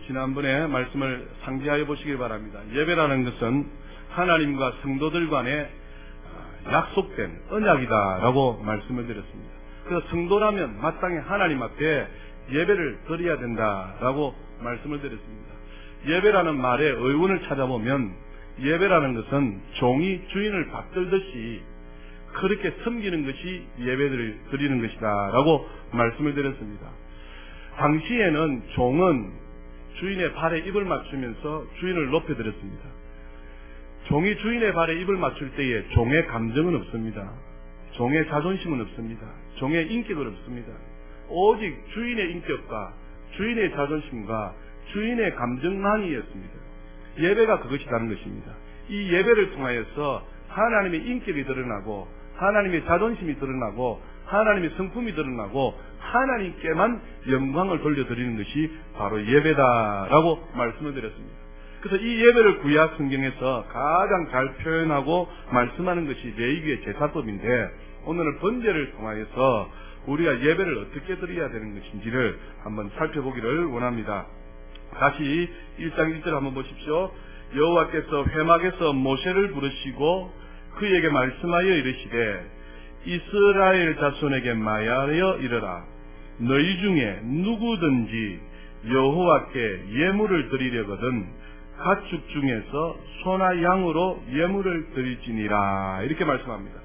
지난번에 말씀을 상기하여 보시기 바랍니다. 예배라는 것은 하나님과 성도들 간에 약속된 언약이다라고 말씀을 드렸습니다. 그래서 성도라면 마땅히 하나님 앞에 예배를 드려야 된다라고 말씀을 드렸습니다. 예배라는 말의 의문을 찾아보면 예배라는 것은 종이 주인을 받들듯이 그렇게 섬기는 것이 예배를 드리는 것이다 라고 말씀을 드렸습니다. 당시에는 종은 주인의 발에 입을 맞추면서 주인을 높여드렸습니다. 종이 주인의 발에 입을 맞출 때에 종의 감정은 없습니다. 종의 자존심은 없습니다. 종의 인격은 없습니다. 오직 주인의 인격과 주인의 자존심과 주인의 감정만이었습니다. 예배가 그것이라는 것입니다. 이 예배를 통하여서 하나님의 인격이 드러나고 하나님의 자존심이 드러나고 하나님의 성품이 드러나고 하나님께만 영광을 돌려드리는 것이 바로 예배다라고 말씀을 드렸습니다. 그래서 이 예배를 구약 성경에서 가장 잘 표현하고 말씀하는 것이 레위기의 제사법인데 오늘은 번제를 통하여서 우리가 예배를 어떻게 드려야 되는 것인지를 한번 살펴보기를 원합니다. 다시 1장 1절 한번 보십시오. 여호와께서 회막에서 모세를 부르시고 그에게 말씀하여 이르시되 이스라엘 자손에게 말하여 이르라. 너희 중에 누구든지 여호와께 예물을 드리려거든 가축 중에서 소나 양으로 예물을 드릴지니라. 이렇게 말씀합니다.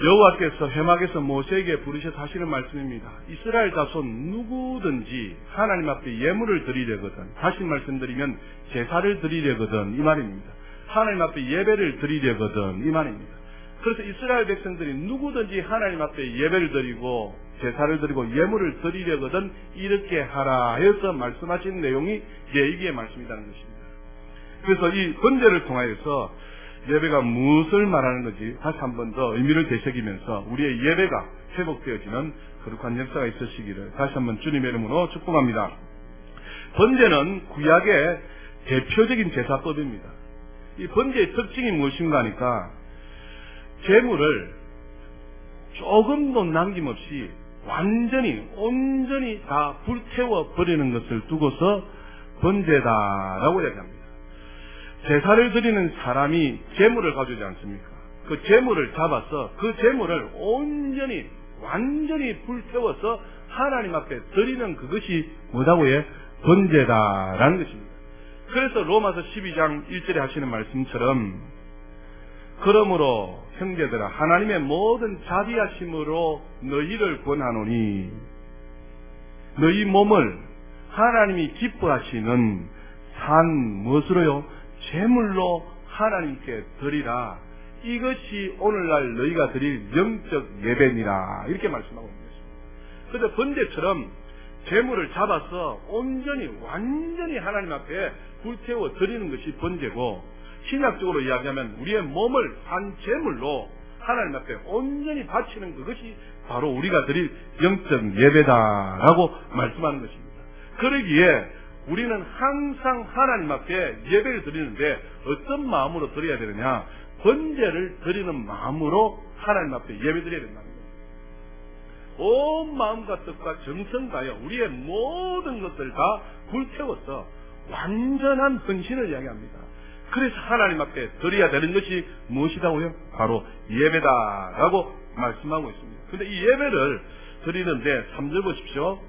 여호와께서 회막에서 모세에게 부르셔서 하시는 말씀입니다. 이스라엘 자손 누구든지 하나님 앞에 예물을 드리려거든, 다시 말씀드리면 제사를 드리려거든 이 말입니다. 하나님 앞에 예배를 드리려거든 이 말입니다. 그래서 이스라엘 백성들이 누구든지 하나님 앞에 예배를 드리고 제사를 드리고 예물을 드리려거든 이렇게 하라 해서 말씀하신 내용이 레위기의 말씀이라는 것입니다. 그래서 이 번제를 통하여서 예배가 무엇을 말하는 건지 다시 한 번 더 의미를 되새기면서 우리의 예배가 회복되어지는 거룩한 역사가 있으시기를 다시 한번 주님의 이름으로 축복합니다. 번제는 구약의 대표적인 제사법입니다. 이 번제의 특징이 무엇인가 하니까 제물을 조금도 남김없이 온전히 다 불태워 버리는 것을 두고서 번제다라고 이야기합니다. 제사를 드리는 사람이 제물을 가져오지 않습니까? 그 제물을 잡아서 그 제물을 완전히 불태워서 하나님 앞에 드리는 그것이 뭐다고요? 번제다라는 것입니다. 그래서 로마서 12장 1절에 하시는 말씀처럼 그러므로 형제들아 하나님의 모든 자비하심으로 너희를 권하노니 너희 몸을 하나님이 기뻐하시는 산 무엇으로요? 제물로 하나님께 드리라. 이것이 오늘날 너희가 드릴 영적 예배니라. 이렇게 말씀하고 있는 것입니다. 그래서 번제처럼 제물을 잡아서 완전히 하나님 앞에 불태워 드리는 것이 번제고, 신약적으로 이야기하면 우리의 몸을 한 제물로 하나님 앞에 온전히 바치는 그것이 바로 우리가 드릴 영적 예배다라고 말씀하는 것입니다. 그러기에 우리는 항상 하나님 앞에 예배를 드리는데 어떤 마음으로 드려야 되느냐? 번제를 드리는 마음으로 하나님 앞에 예배 드려야 된다는 겁니다. 온 마음과 뜻과 정성 다하여 우리의 모든 것을 다 불태워서 완전한 헌신을 이야기합니다. 그래서 하나님 앞에 드려야 되는 것이 무엇이다고요? 바로 예배다라고 말씀하고 있습니다. 그런데 이 예배를 드리는데 3절 보십시오.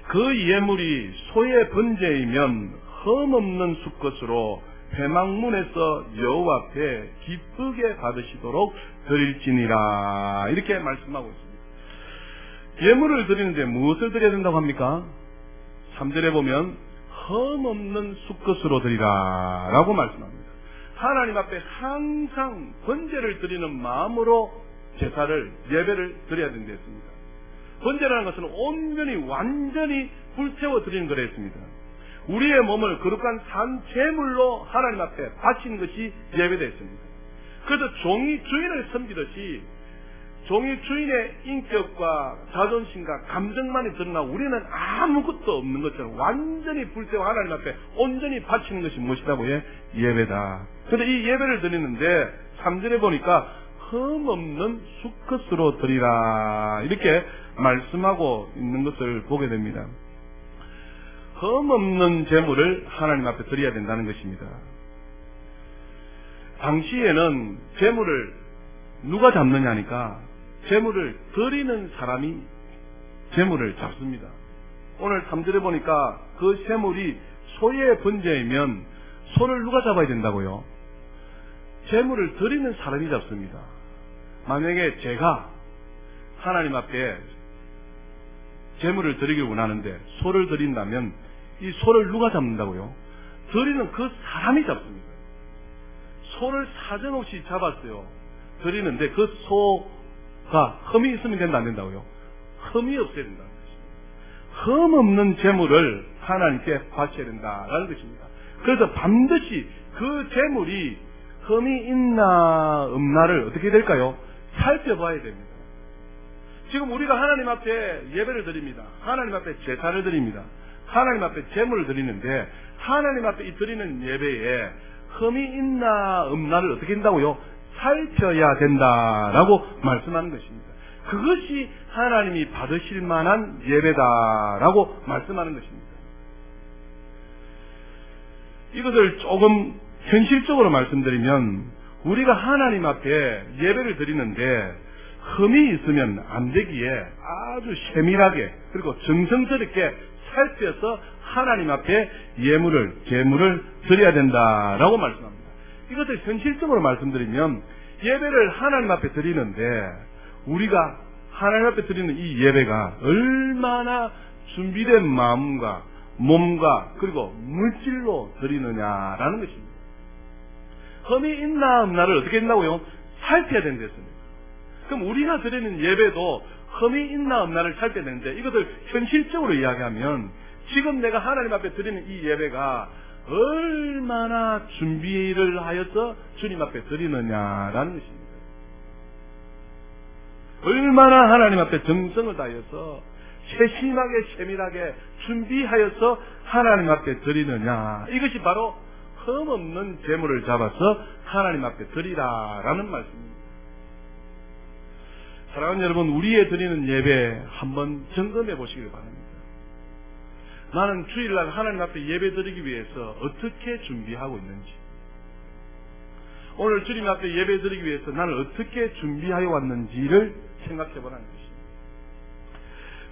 그 예물이 소의 번제이면 흠없는 수컷으로 회막문에서 여호와 앞에 기쁘게 받으시도록 드릴지니라. 이렇게 말씀하고 있습니다. 예물을 드리는데 무엇을 드려야 된다고 합니까? 3절에 보면 흠없는 수컷으로 드리라 라고 말씀합니다. 하나님 앞에 항상 번제를 드리는 마음으로 제사를 예배를 드려야 된다 했습니다. 번제라는 것은 완전히 불태워 드리는 거라 했습니다. 우리의 몸을 거룩한 산 제물로 하나님 앞에 바치는 것이 예배됐습니다. 그래서 종이 주인을 섬기듯이 종이 주인의 인격과 자존심과 감정만이 드러나고 우리는 아무것도 없는 것처럼 완전히 불태워 하나님 앞에 온전히 바치는 것이 무엇이라고요? 예배다. 그런데 이 예배를 드리는데 3절에 보니까 흠없는 수컷으로 드리라 이렇게 말씀하고 있는 것을 보게 됩니다. 흠없는 제물을 하나님 앞에 드려야 된다는 것입니다. 당시에는 제물을 누가 잡느냐니까 제물을 드리는 사람이 제물을 잡습니다. 오늘 3절에 보니까 그 제물이 소의 번제이면 소를 누가 잡아야 된다고요? 제물을 드리는 사람이 잡습니다. 만약에 제가 하나님 앞에 제물을 드리길 원하는데 소를 드린다면 이 소를 누가 잡는다고요? 드리는 그 사람이 잡습니다. 소를 사정없이 잡았어요. 드리는데 그 소가 흠이 있으면 된다 안 된다고요? 흠이 없어야 된다는 것입니다. 흠 없는 제물을 하나님께 바쳐야 된다라는 것입니다. 그래서 반드시 그 제물이 흠이 있나 없나를 어떻게 될까요? 살펴봐야 됩니다. 지금 우리가 하나님 앞에 예배를 드립니다. 하나님 앞에 제사를 드립니다. 하나님 앞에 제물을 드리는데 하나님 앞에 이 드리는 예배에 흠이 있나 없나를 어떻게 된다고요? 살펴야 된다라고 말씀하는 것입니다. 그것이 하나님이 받으실 만한 예배다라고 말씀하는 것입니다. 이것을 조금 현실적으로 말씀드리면 우리가 하나님 앞에 예배를 드리는데 흠이 있으면 안 되기에 아주 세밀하게 그리고 정성스럽게 살펴서 하나님 앞에 제물을 드려야 된다라고 말씀합니다. 이것을 현실적으로 말씀드리면 예배를 하나님 앞에 드리는데 우리가 하나님 앞에 드리는 이 예배가 얼마나 준비된 마음과 몸과 그리고 물질로 드리느냐라는 것입니다. 흠이 있나 없나를 어떻게 된다고요? 살펴야 된다습니다. 그럼 우리가 드리는 예배도 흠이 있나 없나를 살펴야 되는데 이것을 현실적으로 이야기하면 지금 내가 하나님 앞에 드리는 이 예배가 얼마나 준비를 하여서 주님 앞에 드리느냐라는 것입니다. 얼마나 하나님 앞에 정성을 다해서 세심하게 세밀하게 준비하여서 하나님 앞에 드리느냐, 이것이 바로 흠없는 제물을 잡아서 하나님 앞에 드리라라는 말씀입니다. 사랑하는 여러분, 우리의 드리는 예배 한번 점검해 보시길 바랍니다. 나는 주일날 하나님 앞에 예배 드리기 위해서 어떻게 준비하고 있는지, 오늘 주님 앞에 예배 드리기 위해서 나는 어떻게 준비하여 왔는지를 생각해 보라는 것입니다.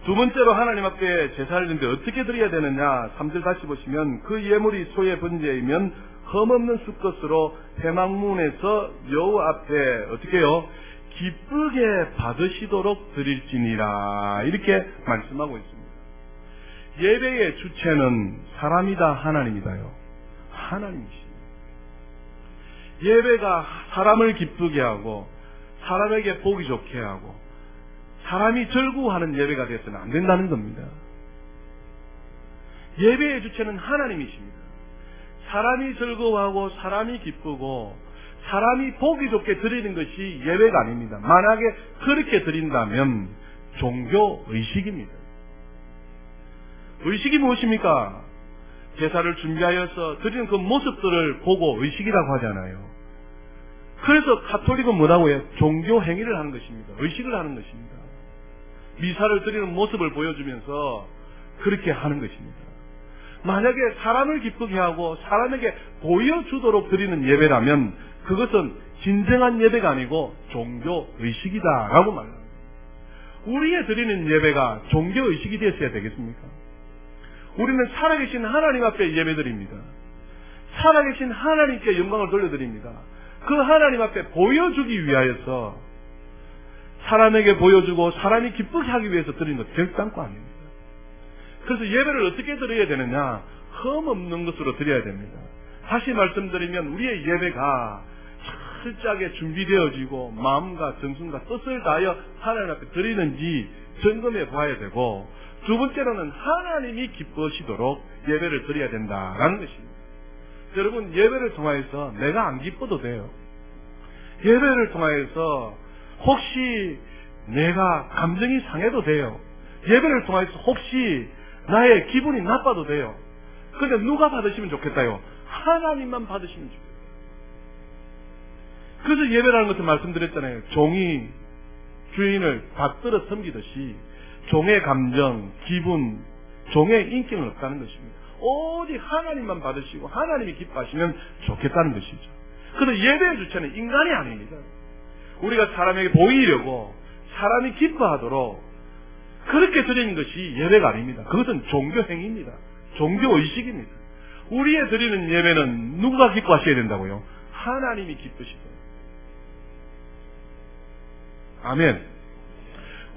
두 번째로 하나님 앞에 제사를 드리는데 어떻게 드려야 되느냐, 3절 다시 보시면 그 예물이 소의 번제이면 흠없는 수컷으로 회막문에서 여호와 앞에 어떻게 해요? 기쁘게 받으시도록 드릴지니라, 이렇게 말씀하고 있습니다. 예배의 주체는 사람이다 하나님이다요? 하나님이십니다. 예배가 사람을 기쁘게 하고 사람에게 보기 좋게 하고 사람이 절구하는 예배가 되어서는 안 된다는 겁니다. 예배의 주체는 하나님이십니다. 사람이 즐거워하고 사람이 기쁘고 사람이 보기 좋게 드리는 것이 예배가 아닙니다. 만약에 그렇게 드린다면 종교의식입니다. 의식이 무엇입니까? 제사를 준비하여서 드리는 그 모습들을 보고 의식이라고 하잖아요. 그래서 가톨릭은 뭐라고 해요? 종교 행위를 하는 것입니다. 의식을 하는 것입니다. 미사를 드리는 모습을 보여주면서 그렇게 하는 것입니다. 만약에 사람을 기쁘게 하고 사람에게 보여주도록 드리는 예배라면 그것은 진정한 예배가 아니고 종교의식이다라고 말합니다. 우리의 드리는 예배가 종교의식이 되었어야 되겠습니까? 우리는 살아계신 하나님 앞에 예배드립니다. 살아계신 하나님께 영광을 돌려드립니다. 그 하나님 앞에 보여주기 위하여서 사람에게 보여주고 사람이 기쁘게 하기 위해서 드리는 것 결단코 아닙니다. 그래서 예배를 어떻게 드려야 되느냐? 흠 없는 것으로 드려야 됩니다. 다시 말씀드리면 우리의 예배가 철저하게 준비되어지고 마음과 정성과 뜻을 다하여 하나님 앞에 드리는지 점검해 봐야 되고, 두 번째로는 하나님이 기뻐하시도록 예배를 드려야 된다라는 것입니다. 여러분, 예배를 통하여서 내가 안 기뻐도 돼요. 예배를 통하여서 혹시 내가 감정이 상해도 돼요. 예배를 통해서 혹시 나의 기분이 나빠도 돼요. 그런데 누가 받으시면 좋겠다요? 하나님만 받으시면 좋겠어요. 그래서 예배라는 것을 말씀드렸잖아요. 종이 주인을 받들어 섬기듯이 종의 감정, 기분, 종의 인격은 없다는 것입니다. 오직 하나님만 받으시고 하나님이 기뻐하시면 좋겠다는 것이죠. 그런데 예배의 주체는 인간이 아닙니다. 우리가 사람에게 보이려고 사람이 기뻐하도록 그렇게 드리는 것이 예배가 아닙니다. 그것은 종교 행위입니다. 종교 의식입니다. 우리의 드리는 예배는 누가 기뻐하셔야 된다고요? 하나님이 기쁘시도록. 아멘.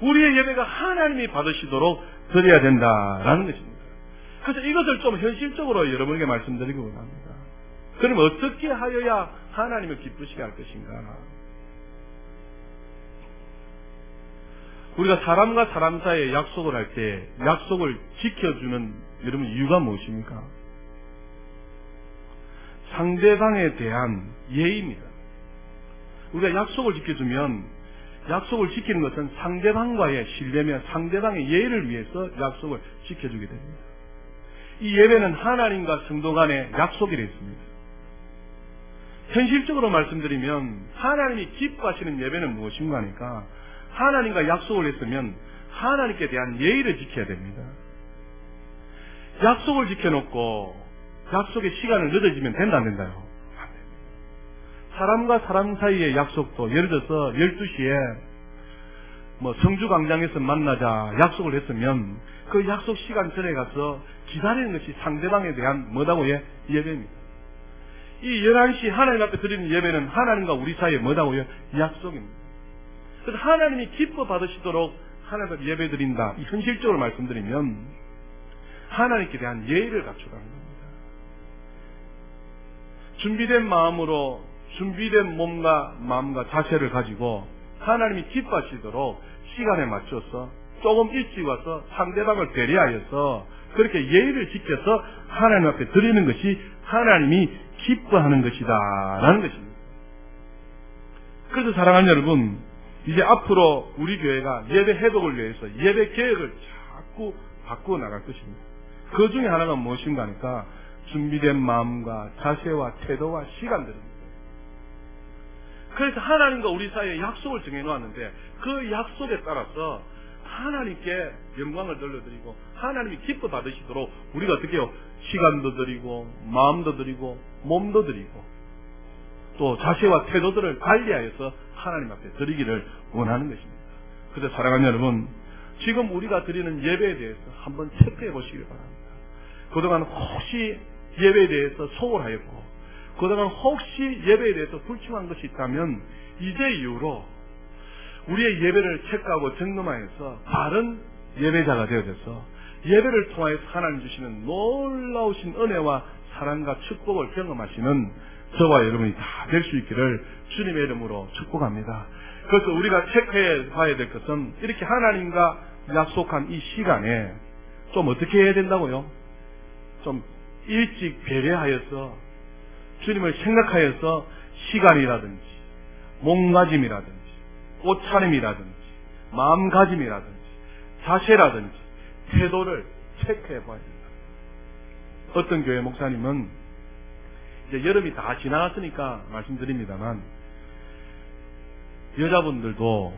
우리의 예배가 하나님이 받으시도록 드려야 된다라는 것입니다. 그래서 이것을 좀 현실적으로 여러분에게 말씀드리고 원합니다. 그럼 어떻게 하여야 하나님을 기쁘시게 할 것인가? 우리가 사람과 사람 사이에 약속을 할 때 약속을 지켜주는 여러분 이유가 무엇입니까? 상대방에 대한 예의입니다. 우리가 약속을 지켜주면 약속을 지키는 것은 상대방과의 신뢰며 상대방의 예의를 위해서 약속을 지켜주게 됩니다. 이 예배는 하나님과 성도 간의 약속이 되었습니다. 현실적으로 말씀드리면 하나님이 기뻐하시는 예배는 무엇인가 하니까 하나님과 약속을 했으면 하나님께 대한 예의를 지켜야 됩니다. 약속을 지켜놓고 약속의 시간을 늦어지면 된다 안 된다요? 안 됩니다. 사람과 사람 사이의 약속도 예를 들어서 12시에 성주광장에서 만나자 약속을 했으면 그 약속 시간 전에 가서 기다리는 것이 상대방에 대한 뭐다고요? 예배입니다. 이 11시 하나님 앞에 드리는 예배는 하나님과 우리 사이에 뭐다고요? 약속입니다. 그래서 하나님이 기뻐 받으시도록 하나님 앞에 예배 드린다. 현실적으로 말씀드리면 하나님께 대한 예의를 갖추라는 겁니다. 준비된 마음으로 준비된 몸과 마음과 자세를 가지고 하나님이 기뻐하시도록 시간에 맞춰서 조금 일찍 와서 상대방을 배려하여서 그렇게 예의를 지켜서 하나님 앞에 드리는 것이 하나님이 기뻐하는 것이다 라는 것입니다. 그래서 사랑하는 여러분, 이제 앞으로 우리 교회가 예배 회복을 위해서 예배 계획을 자꾸 바꾸어 나갈 것입니다. 그 중에 하나가 무엇인가 하니까 준비된 마음과 자세와 태도와 시간들입니다. 그래서 하나님과 우리 사이에 약속을 정해놓았는데 그 약속에 따라서 하나님께 영광을 돌려드리고 하나님이 기뻐 받으시도록 우리가 어떻게 해요? 시간도 드리고 마음도 드리고 몸도 드리고 또 자세와 태도들을 관리하여서 하나님 앞에 드리기를 원하는 것입니다. 그래서 사랑하는 여러분, 지금 우리가 드리는 예배에 대해서 한번 체크해 보시길 바랍니다. 그동안 혹시 예배에 대해서 소홀하였고 그동안 혹시 예배에 대해서 불충한 것이 있다면 이제 이후로 우리의 예배를 체크하고 점검하여서 바른 예배자가 되어져서 예배를 통하여서 하나님 주시는 놀라우신 은혜와 사랑과 축복을 경험하시는 저와 여러분이 다 될 수 있기를 주님의 이름으로 축복합니다. 그래서 우리가 체크해 봐야 될 것은 이렇게 하나님과 약속한 이 시간에 좀 어떻게 해야 된다고요? 좀 일찍 배려하여서 주님을 생각하여서 시간이라든지 몸가짐이라든지 옷차림이라든지 마음가짐이라든지 자세라든지 태도를 체크해 봐야 된다. 어떤 교회 목사님은 이제 여름이 다 지나갔으니까 말씀드립니다만 여자분들도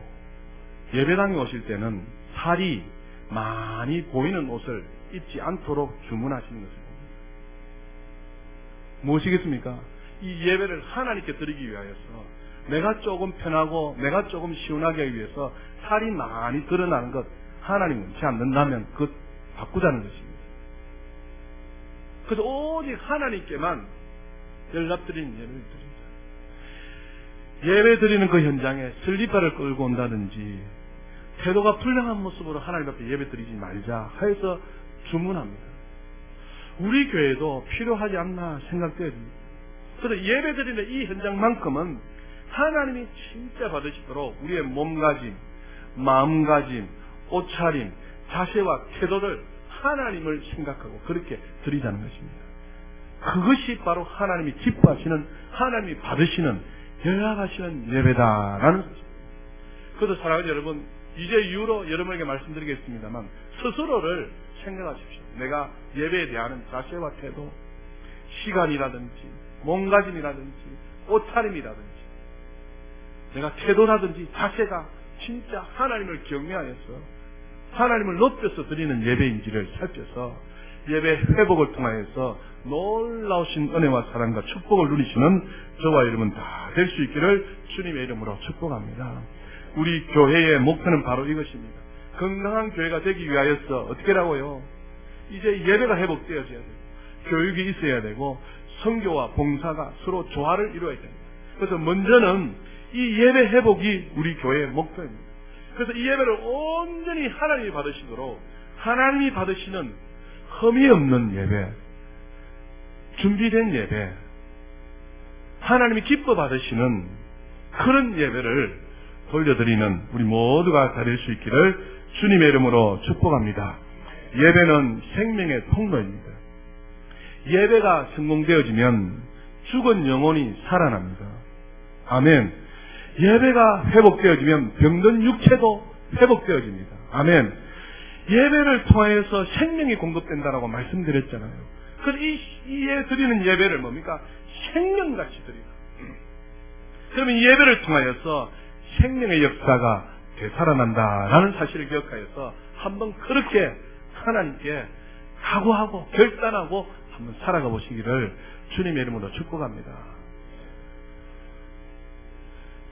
예배당에 오실 때는 살이 많이 보이는 옷을 입지 않도록 주문하시는 것입니다. 무엇이겠습니까? 이 예배를 하나님께 드리기 위하여서 내가 조금 편하고 내가 조금 시원하게 하기 위해서 살이 많이 드러나는 것 하나님 원치 않는다면 그것 바꾸자는 것입니다. 그래서 오직 하나님께만 연락드리는 예배를 드립니다. 예배 드리는 그 현장에 슬리퍼를 끌고 온다든지 태도가 불량한 모습으로 하나님 앞에 예배 드리지 말자 해서 주문합니다. 우리 교회도 필요하지 않나 생각됩니다. 그래서 예배 드리는 이 현장만큼은 하나님이 진짜 받으시도록 우리의 몸가짐, 마음가짐, 옷차림, 자세와 태도를 하나님을 생각하고 그렇게 드리자는 것입니다. 그것이 바로 하나님이 기뻐하시는, 하나님이 받으시는, 연락하시는 예배다라는 것입니다. 그래서 사랑하는 여러분, 이제 이후로 여러분에게 말씀드리겠습니다만 스스로를 생각하십시오. 내가 예배에 대한 자세와 태도, 시간이라든지 몸가짐이라든지 옷차림이라든지 내가 태도라든지 자세가 진짜 하나님을 경외하여서 하나님을 높여서 드리는 예배인지를 살펴서 예배 회복을 통하여서 놀라우신 은혜와 사랑과 축복을 누리시는 저와 여러분 다 될 수 있기를 주님의 이름으로 축복합니다. 우리 교회의 목표는 바로 이것입니다. 건강한 교회가 되기 위하여서 어떻게 하라고요? 이제 예배가 회복되어져야 되고 교육이 있어야 되고 선교와 봉사가 서로 조화를 이루어야 됩니다. 그래서 먼저는 이 예배 회복이 우리 교회의 목표입니다. 그래서 이 예배를 온전히 하나님이 받으시도록 하나님이 받으시는 흠이 없는 예배, 준비된 예배, 하나님이 기뻐 받으시는 그런 예배를 돌려드리는 우리 모두가 다 될 수 있기를 주님의 이름으로 축복합니다. 예배는 생명의 통로입니다. 예배가 성공되어지면 죽은 영혼이 살아납니다. 아멘. 예배가 회복되어지면 병든 육체도 회복되어집니다. 아멘. 예배를 통해서 생명이 공급된다라고 말씀드렸잖아요. 그래서 이 드리는 예배를 뭡니까? 생명같이 드리다. 그러면 이 예배를 통하여서 생명의 역사가 되살아난다라는 사실을 기억하여서 한번 그렇게 하나님께 각오하고 결단하고 한번 살아가 보시기를 주님의 이름으로 축복합니다.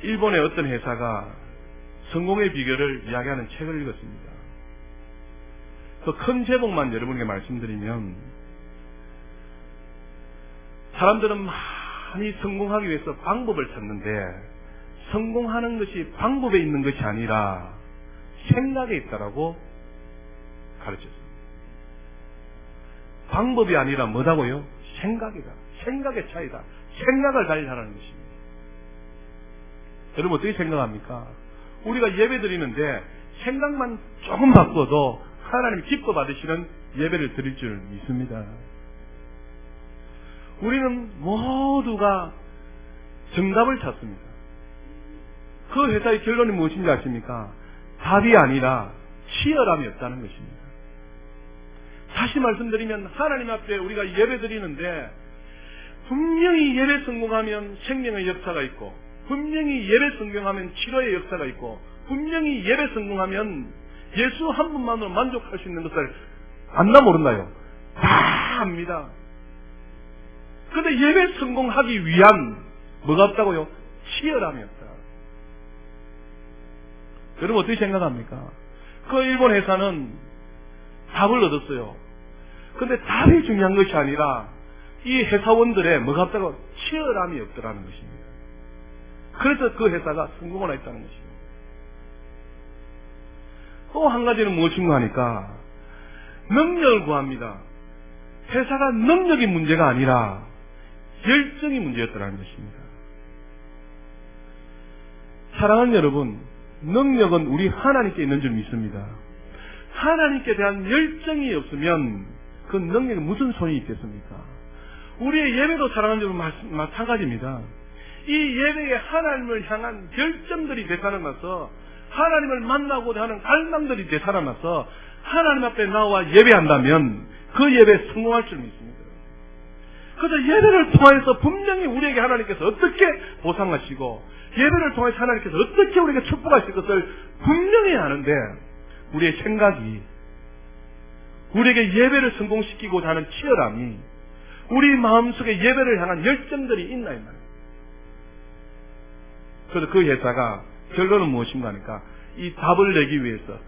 일본의 어떤 회사가 성공의 비결을 이야기하는 책을 읽었습니다. 그 큰 제목만 여러분에게 말씀드리면, 사람들은 많이 성공하기 위해서 방법을 찾는데 성공하는 것이 방법에 있는 것이 아니라 생각에 있다라고 가르쳤습니다. 방법이 아니라 뭐다고요? 생각이다. 생각의 차이다. 생각을 달리하라는 것입니다. 여러분 어떻게 생각합니까? 우리가 예배 드리는데 생각만 조금 바꿔도 하나님이 기뻐 받으시는 예배를 드릴 줄 믿습니다. 우리는 모두가 정답을 찾습니다. 그 회사의 결론이 무엇인지 아십니까? 답이 아니라 치열함이 없다는 것입니다. 다시 말씀드리면 하나님 앞에 우리가 예배 드리는데 분명히 예배 성공하면 생명의 역사가 있고, 분명히 예배 성공하면 치료의 역사가 있고, 분명히 예배 성공하면 예수 한 분만으로 만족할 수 있는 것을 안나 모른다요. 다 압니다. 그런데 예배 성공하기 위한 뭐가 없다고요? 치열함이 없다. 여러분 어떻게 생각합니까? 그 일본 회사는 답을 얻었어요. 그런데 답이 중요한 것이 아니라 이 회사원들의 뭐가 없다고? 치열함이 없더라는 것입니다. 그래서 그 회사가 성공을 했다는 것입니다. 또 한 가지는 무엇인가 하니까 능력을 구합니다. 회사가 능력이 문제가 아니라 열정이 문제였더라는 것입니다. 사랑하는 여러분, 능력은 우리 하나님께 있는 줄 믿습니다. 하나님께 대한 열정이 없으면 그 능력이 무슨 소용이 있겠습니까? 우리의 예배도 사랑하는 여러분 마찬가지입니다. 이 예배에 하나님을 향한 결정들이 되살아나서 하나님을 만나고자 하는 갈망들이 되살아나서 하나님 앞에 나와 예배한다면 그 예배에 성공할 줄 믿습니다. 그래서 예배를 통해서 분명히 우리에게 하나님께서 어떻게 보상하시고 예배를 통해서 하나님께서 어떻게 우리에게 축복하실 것을 분명히 아는데 우리의 생각이, 우리에게 예배를 성공시키고자 하는 치열함이, 우리 마음속에 예배를 향한 열정들이 있나 있나요? 그래서 그 회사가 결론은 무엇인가 하니까 이 답을 내기 위해서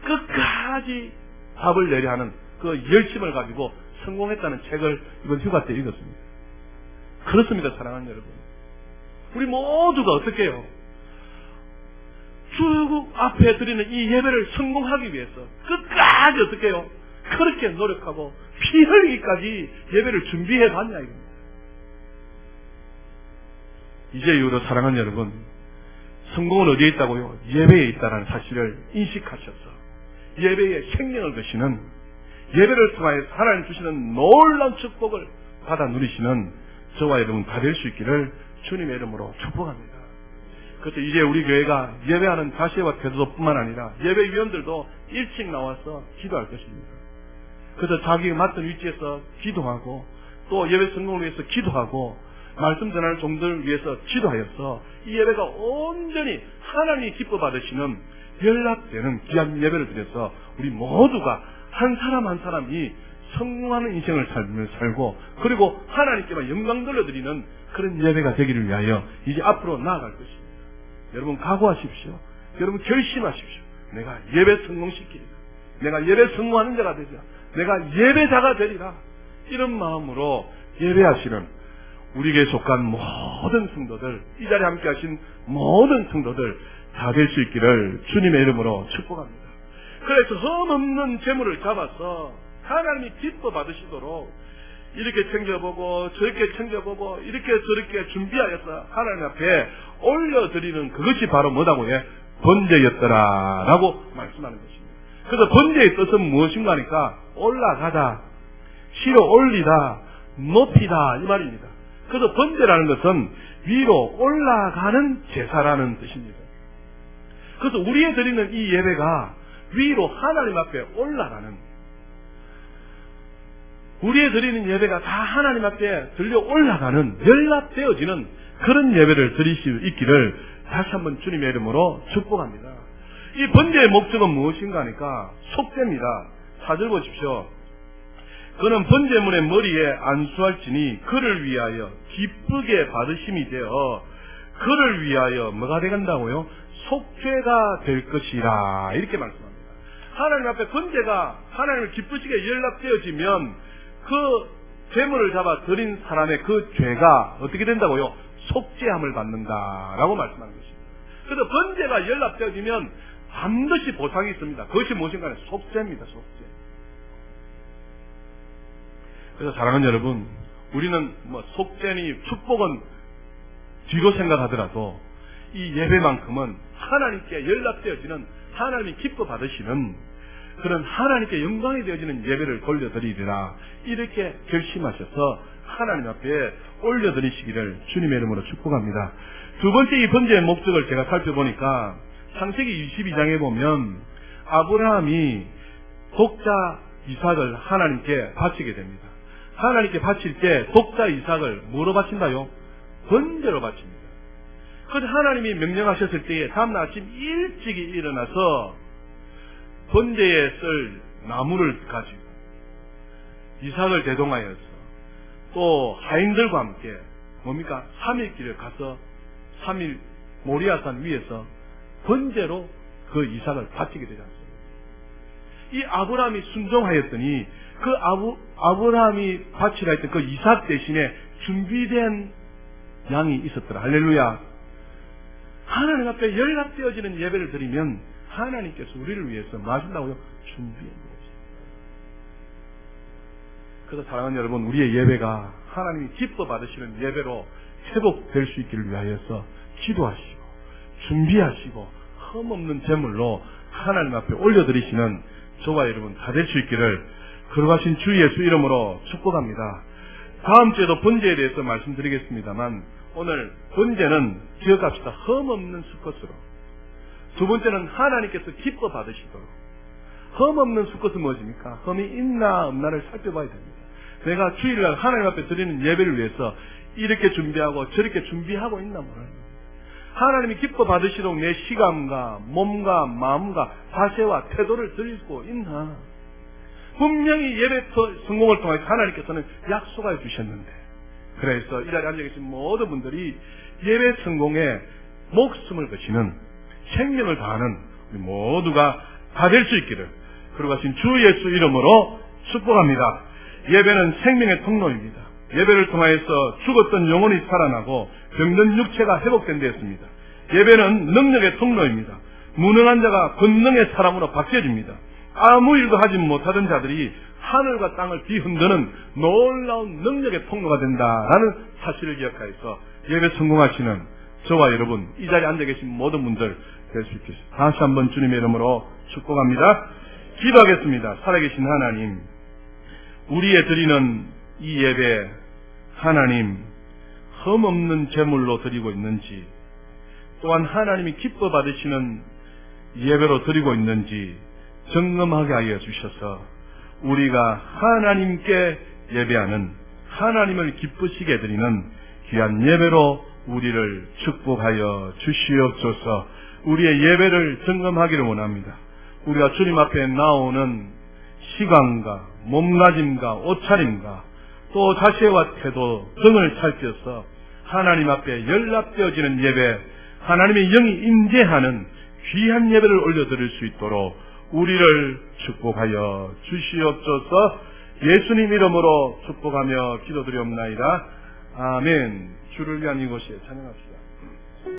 끝까지 답을 내려 하는 그 열심을 가지고 성공했다는 책을 이번 휴가 때 읽었습니다. 그렇습니다, 사랑하는 여러분. 우리 모두가 어떻게 해요? 주 앞에 드리는 이 예배를 성공하기 위해서 끝까지 어떻게 해요? 그렇게 노력하고 피 흘리기까지 예배를 준비해 봤냐 이겁니다. 이제 이후로 사랑하는 여러분, 성공은 어디에 있다고요? 예배에 있다는 사실을 인식하셔서 예배에 생명을 거시는, 예배를 통하여 하나님 주시는 놀라운 축복을 받아 누리시는 저와 여러분 다 될 수 있기를 주님의 이름으로 축복합니다. 그래서 이제 우리 교회가 예배하는 자세와 태도뿐만 아니라 예배위원들도 일찍 나와서 기도할 것입니다. 그래서 자기가 맡은 위치에서 기도하고 또 예배 성공을 위해서 기도하고 말씀 전하는 종들을 위해서 기도하여서 이 예배가 온전히 하나님이 기뻐 받으시는 연락되는 귀한 예배를 드려서 우리 모두가 한 사람 한 사람이 성공하는 인생을 살고 그리고 하나님께만 영광 돌려드리는 그런 예배가 되기를 위하여 이제 앞으로 나아갈 것입니다. 여러분 각오하십시오. 여러분 결심하십시오. 내가 예배 성공시키리라. 내가 예배 성공하는 자가 되자. 내가 예배자가 되리라. 이런 마음으로 예배하시는 우리에게 속한 모든 성도들, 이 자리에 함께 하신 모든 성도들 다 될 수 있기를 주님의 이름으로 축복합니다. 그래서 흠없는 재물을 잡아서 하나님이 기뻐 받으시도록 이렇게 챙겨보고 저렇게 챙겨보고 이렇게 저렇게 준비하여서 하나님 앞에 올려드리는 그것이 바로 뭐다고요? 번제였더라 라고 말씀하는 것입니다. 그래서 번제의 뜻은 무엇인가 하니까 올라가다, 실어 올리다, 높이다 이 말입니다. 그래서 번제라는 것은 위로 올라가는 제사라는 뜻입니다. 그래서 우리의 드리는 이 예배가 위로 하나님 앞에 올라가는, 우리의 드리는 예배가 다 하나님 앞에 들려 올라가는, 연락되어지는 그런 예배를 드릴 수 있기를 다시 한번 주님의 이름으로 축복합니다. 이 번제의 목적은 무엇인가 하니까 속죄입니다. 4절 보십시오. 그는 번제물의 머리에 안수할지니 그를 위하여 기쁘게 받으심이 되어 그를 위하여 뭐가 되간다고요? 속죄가 될 것이라 이렇게 말씀합니다. 하나님 앞에 번제가 하나님을 기쁘시게 연락되어지면 그 제물을 잡아 드린 사람의 그 죄가 어떻게 된다고요? 속죄함을 받는다라고 말씀하는 것입니다. 그래서 번제가 연락되어지면 반드시 보상이 있습니다. 그것이 무엇인가 하면 속죄입니다. 속죄. 그래서 사랑하는 여러분, 우리는 뭐 속죄니 축복은 뒤로 생각하더라도 이 예배만큼은 하나님께 연락되어지는, 하나님이 기뻐 받으시는 그런 하나님께 영광이 되어지는 예배를 돌려드리리라 이렇게 결심하셔서 하나님 앞에 올려드리시기를 주님의 이름으로 축복합니다. 두 번째 이 번제의 목적을 제가 살펴보니까 창세기 22장에 보면 아브라함이 독자 이삭을 하나님께 바치게 됩니다. 하나님께 바칠 때 독자 이삭을 뭐로 바친다요? 번제로 바칩니다. 그래서 하나님이 명령하셨을 때에 다음날 아침 일찍이 일어나서 번제에 쓸 나무를 가지고 이삭을 대동하여서 또 하인들과 함께 뭡니까? 3일 길을 가서 3일 모리아산 위에서 번제로 그 이삭을 바치게 되지 않습니까? 이 아브라함이 순종하였더니 그 아브라함이 바치라 했던 그 이삭 대신에 준비된 양이 있었더라. 할렐루야. 하나님 앞에 연락되어지는 예배를 드리면 하나님께서 우리를 위해서 뭐 하신다고요? 준비해 주십니다. 그래서 사랑하는 여러분, 우리의 예배가 하나님이 기뻐 받으시는 예배로 회복될 수 있기를 위하여서 기도하시고 준비하시고 흠없는 제물로 하나님 앞에 올려드리시는 저와 여러분 다 될 수 있기를 거룩하신 주 예수 이름으로 축복합니다. 다음 주에도 번제에 대해서 말씀드리겠습니다만 오늘 번제는 기억합시다. 흠없는 수컷으로. 두 번째는 하나님께서 기뻐 받으시도록. 흠없는 수컷은 무엇입니까? 흠이 있나 없나를 살펴봐야 됩니다. 내가 주일날 하나님 앞에 드리는 예배를 위해서 이렇게 준비하고 저렇게 준비하고 있나 몰라요. 하나님이 기뻐 받으시도록 내 시간과 몸과 마음과 자세와 태도를 드리고 있나? 분명히 예배 성공을 통해 하나님께서는 약속하여 주셨는데, 그래서 이 자리에 앉아 계신 모든 분들이 예배 성공에 목숨을 거시는, 생명을 다하는 우리 모두가 다 될 수 있기를 거룩하신 주 예수 이름으로 축복합니다. 예배는 생명의 통로입니다. 예배를 통하여서 죽었던 영혼이 살아나고 병든 육체가 회복된 데였습니다. 예배는 능력의 통로입니다. 무능한 자가 권능의 사람으로 바뀌어집니다. 아무 일도 하지 못하던 자들이 하늘과 땅을 뒤흔드는 놀라운 능력의 통로가 된다라는 사실을 기억하여서 예배 성공하시는 저와 여러분, 이 자리에 앉아 계신 모든 분들 될 수 있겠습니다. 다시 한번 주님의 이름으로 축복합니다. 기도하겠습니다. 살아계신 하나님, 우리의 드리는 이 예배 하나님 흠없는 제물로 드리고 있는지, 또한 하나님이 기뻐 받으시는 예배로 드리고 있는지 점검하게 하여 주셔서 우리가 하나님께 예배하는, 하나님을 기쁘시게 드리는 귀한 예배로 우리를 축복하여 주시옵소서. 우리의 예배를 점검하기를 원합니다. 우리가 주님 앞에 나오는 시간과 몸가짐과 옷차림과 또 자세와 태도 등을 살펴서 하나님 앞에 연락되어지는 예배, 하나님의 영이 임재하는 귀한 예배를 올려드릴 수 있도록 우리를 축복하여 주시옵소서. 예수님 이름으로 축복하며 기도드리옵나이다. 아멘. 주를 위한 이곳에 찬양합시다.